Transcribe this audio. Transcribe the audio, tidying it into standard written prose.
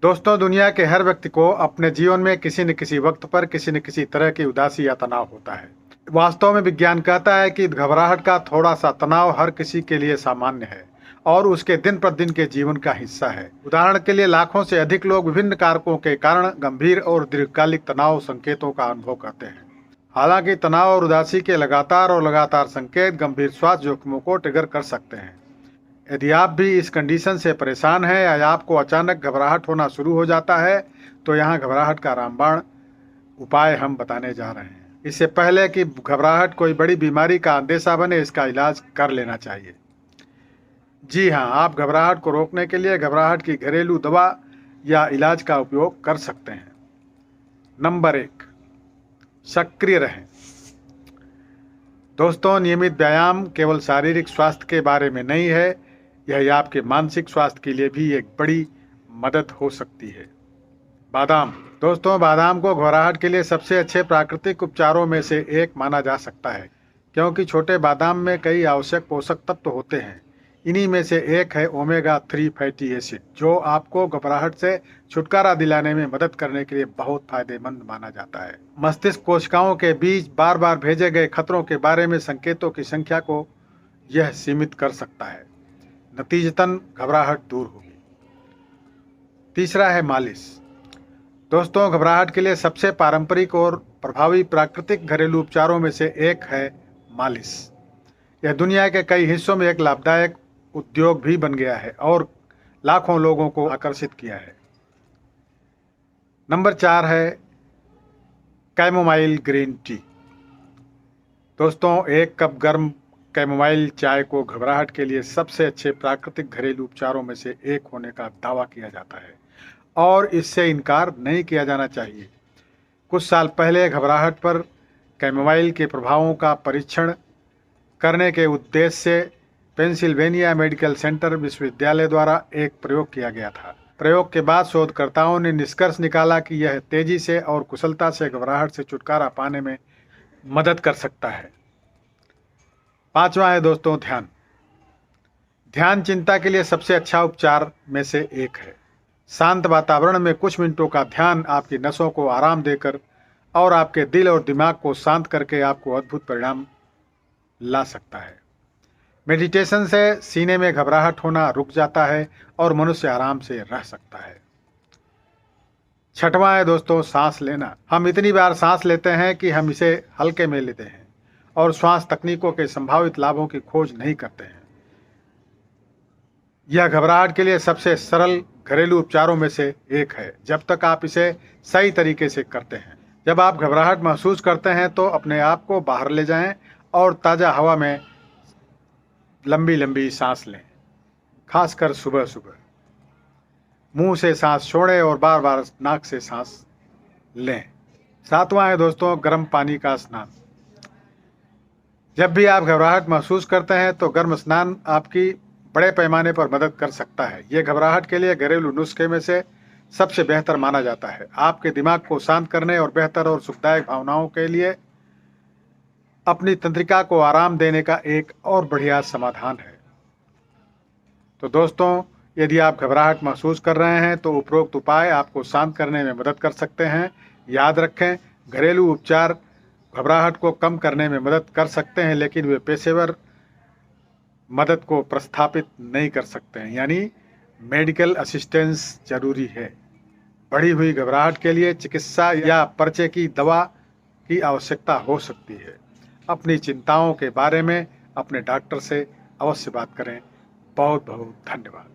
दोस्तों, दुनिया के हर व्यक्ति को अपने जीवन में किसी न किसी वक्त पर किसी न किसी तरह की उदासी या तनाव होता है। वास्तव में विज्ञान कहता है कि घबराहट का थोड़ा सा तनाव हर किसी के लिए सामान्य है और उसके दिन प्रतिदिन के जीवन का हिस्सा है। उदाहरण के लिए लाखों से अधिक लोग विभिन्न कारकों के कारण गंभीर और दीर्घकालिक तनाव संकेतों का अनुभव करते हैं। हालांकि तनाव और उदासी के लगातार संकेत गंभीर स्वास्थ्य जोखिमों को ट्रिगर कर सकते हैं। यदि आप भी इस कंडीशन से परेशान हैं या आपको अचानक घबराहट होना शुरू हो जाता है, तो यहाँ घबराहट का रामबाण उपाय हम बताने जा रहे हैं। इससे पहले कि घबराहट कोई बड़ी बीमारी का अंदेशा बने, इसका इलाज कर लेना चाहिए। जी हाँ, आप घबराहट को रोकने के लिए घबराहट की घरेलू दवा या इलाज का उपयोग कर सकते हैं। नंबर 1, सक्रिय रहें। दोस्तों, नियमित व्यायाम केवल शारीरिक स्वास्थ्य के बारे में नहीं है, यह आपके मानसिक स्वास्थ्य के लिए भी एक बड़ी मदद हो सकती है। बादाम। दोस्तों, बादाम को घबराहट के लिए सबसे अच्छे प्राकृतिक उपचारों में से एक माना जा सकता है, क्योंकि छोटे बादाम में कई आवश्यक पोषक तत्व होते हैं। इन्हीं में से एक है ओमेगा 3 फैटी एसिड, जो आपको घबराहट से छुटकारा दिलाने में मदद करने के लिए बहुत फायदेमंद माना जाता है। मस्तिष्क कोशिकाओं के बीच बार बार भेजे गए खतरों के बारे में संकेतों की संख्या को यह सीमित कर सकता है। नतीजतन घबराहट दूर होगी। तीसरा है मालिश। दोस्तों, घबराहट के लिए सबसे पारंपरिक और प्रभावी प्राकृतिक घरेलू उपचारों में से एक है मालिश। यह दुनिया के कई हिस्सों में एक लाभदायक उद्योग भी बन गया है और लाखों लोगों को आकर्षित किया है। नंबर 4 है कैमोमाइल ग्रीन टी। दोस्तों, एक कप गर्म कैमोमाइल चाय को घबराहट के लिए सबसे अच्छे प्राकृतिक घरेलू उपचारों में से एक होने का दावा किया जाता है और इससे इनकार नहीं किया जाना चाहिए। कुछ साल पहले घबराहट पर कैमोमाइल के प्रभावों का परीक्षण करने के उद्देश्य से पेंसिल्वेनिया मेडिकल सेंटर विश्वविद्यालय द्वारा एक प्रयोग किया गया था। प्रयोग के बाद शोधकर्ताओं ने निष्कर्ष निकाला कि यह तेजी से और कुशलता से घबराहट से छुटकारा पाने में मदद कर सकता है। पांचवा है दोस्तों ध्यान। ध्यान चिंता के लिए सबसे अच्छा उपचार में से एक है। शांत वातावरण में कुछ मिनटों का ध्यान आपकी नसों को आराम देकर और आपके दिल और दिमाग को शांत करके आपको अद्भुत परिणाम ला सकता है। मेडिटेशन से सीने में घबराहट होना रुक जाता है और मनुष्य आराम से रह सकता है। छठवां है दोस्तों सांस लेना। हम इतनी बार सांस लेते हैं कि हम इसे हल्के में लेते हैं और श्वास तकनीकों के संभावित लाभों की खोज नहीं करते हैं। यह घबराहट के लिए सबसे सरल घरेलू उपचारों में से एक है, जब तक आप इसे सही तरीके से करते हैं। जब आप घबराहट महसूस करते हैं तो अपने आप को बाहर ले जाएं और ताज़ा हवा में लंबी लंबी सांस लें, खासकर सुबह सुबह। मुंह से सांस छोड़ें और बार बार नाक से सांस लें। सातवां है दोस्तों गर्म पानी का स्नान। जब भी आप घबराहट महसूस करते हैं तो गर्म स्नान आपकी बड़े पैमाने पर मदद कर सकता है। ये घबराहट के लिए घरेलू नुस्खे में से सबसे बेहतर माना जाता है। आपके दिमाग को शांत करने और बेहतर और सुखदायक भावनाओं के लिए अपनी तंत्रिका को आराम देने का एक और बढ़िया समाधान है। तो दोस्तों, यदि आप घबराहट महसूस कर रहे हैं तो उपरोक्त उपाय आपको शांत करने में मदद कर सकते हैं। याद रखें, घरेलू उपचार घबराहट को कम करने में मदद कर सकते हैं, लेकिन वे पेशेवर मदद को प्रस्थापित नहीं कर सकते हैं, यानी मेडिकल असिस्टेंस जरूरी है। बढ़ी हुई घबराहट के लिए चिकित्सा या पर्चे की दवा की आवश्यकता हो सकती है। अपनी चिंताओं के बारे में अपने डॉक्टर से अवश्य बात करें। बहुत बहुत धन्यवाद।